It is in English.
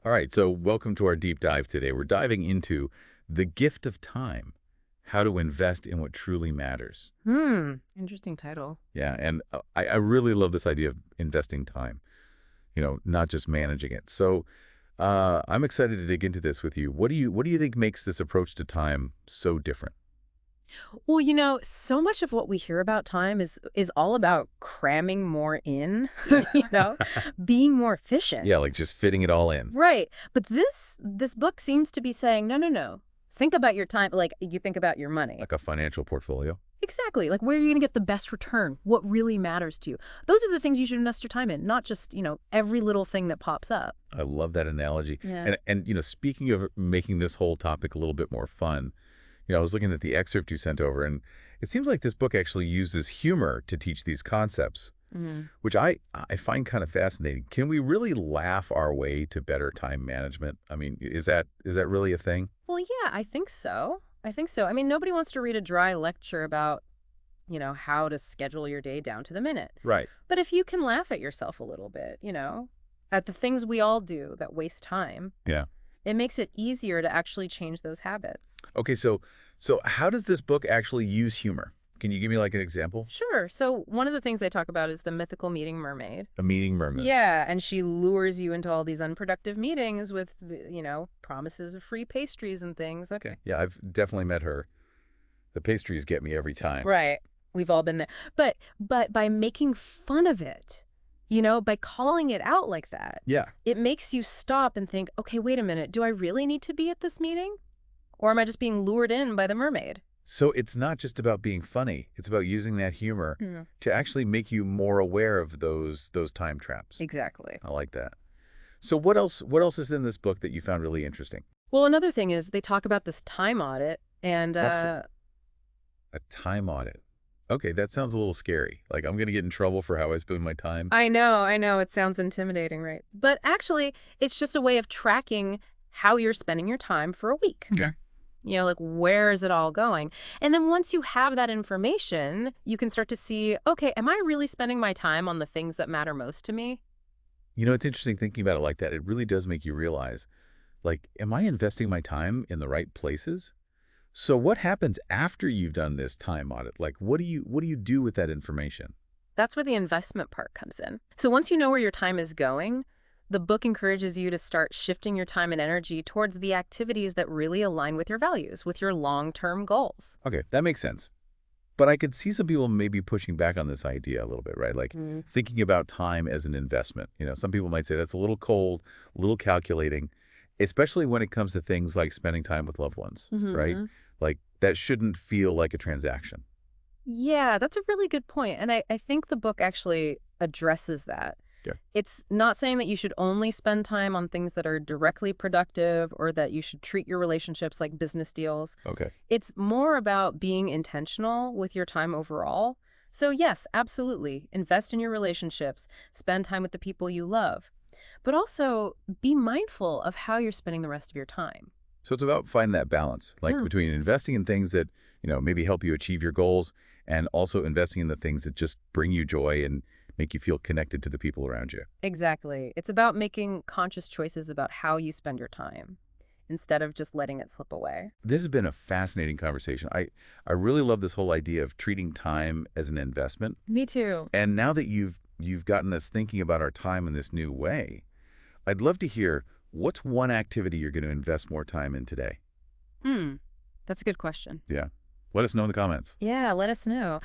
All right, so welcome to our deep dive today. We're diving into the gift of time, how to invest in what truly matters. Interesting title. Yeah, and I really love this idea of investing time, not just managing it. So I'm excited to dig into this with you. What do you think makes this approach to time so different? Well, so much of what we hear about time is all about cramming more in, you know, being more efficient. Yeah, like just fitting it all in, Right. But this book seems to be saying, no, no, no. Think about your time like you think about your money. like a financial portfolio. Exactly. Like where are you going to get the best return? What really matters to you? Those are the things you should invest your time in, not just, every little thing that pops up. I love that analogy. Yeah. And speaking of making this whole topic a little bit more fun, I was looking at the excerpt you sent over, and it seems like this book actually uses humor to teach these concepts, Mhm. which I find kind of fascinating. Can we really laugh our way to better time management? I mean, is that really a thing? Well, yeah, I think so. I think so. I mean, nobody wants to read a dry lecture about how to schedule your day down to the minute. Right. But if you can laugh at yourself a little bit, at the things we all do that waste time, Yeah. it makes it easier to actually change those habits. Okay, so how does this book actually use humor? Can you give me like an example? Sure. So one of the things they talk about is the mythical meeting mermaid. A meeting mermaid. Yeah, and she lures you into all these unproductive meetings with, promises of free pastries and things. Okay. Yeah, I've definitely met her. The pastries get me every time. Right. We've all been there. But by making fun of it, by calling it out like that, Yeah. it makes you stop and think, okay, wait a minute, do I really need to be at this meeting? Or am I just being lured in by the mermaid? So it's not just about being funny. It's about using that humor Mm, to actually make you more aware of those time traps. exactly. I like that. So what else is in this book that you found really interesting? Well, another thing is they talk about this time audit and That's a time audit. Okay, that sounds a little scary. Like I'm going to get in trouble for how I spend my time. I know, it sounds intimidating, right? But actually, it's just a way of tracking how you're spending your time for a week. Okay. Like where is it all going? And then once you have that information, you can start to see, okay, am I really spending my time on the things that matter most to me? It's interesting thinking about it like that. It really does make you realize, like, am I investing my time in the right places? So what happens after you've done this time audit? Like, what do you do with that information? That's where the investment part comes in. So once you know where your time is going, the book encourages you to start shifting your time and energy towards the activities that really align with your values, with your long-term goals. Okay, that makes sense. But I could see some people maybe pushing back on this idea a little bit, right? Like Mm. thinking about time as an investment. Some people might say that's a little cold, a little calculating, especially when it comes to things like spending time with loved ones, right? Hmm. Like that shouldn't feel like a transaction. Yeah, that's a really good point. And I think the book actually addresses that. Yeah. It's not saying that you should only spend time on things that are directly productive or that you should treat your relationships like business deals. Okay. It's more about being intentional with your time overall. So yes, absolutely, invest in your relationships, spend time with the people you love, but also be mindful of how you're spending the rest of your time. So it's about finding that balance, like Yeah. between investing in things that, maybe help you achieve your goals and also investing in the things that just bring you joy and make you feel connected to the people around you. Exactly. It's about making conscious choices about how you spend your time instead of just letting it slip away. This has been a fascinating conversation. I really love this whole idea of treating time as an investment. Me too. And now that you've gotten us thinking about our time in this new way, I'd love to hear what's one activity you're going to invest more time in today? Hmm. That's a good question. Yeah. Let us know in the comments. Yeah, let us know.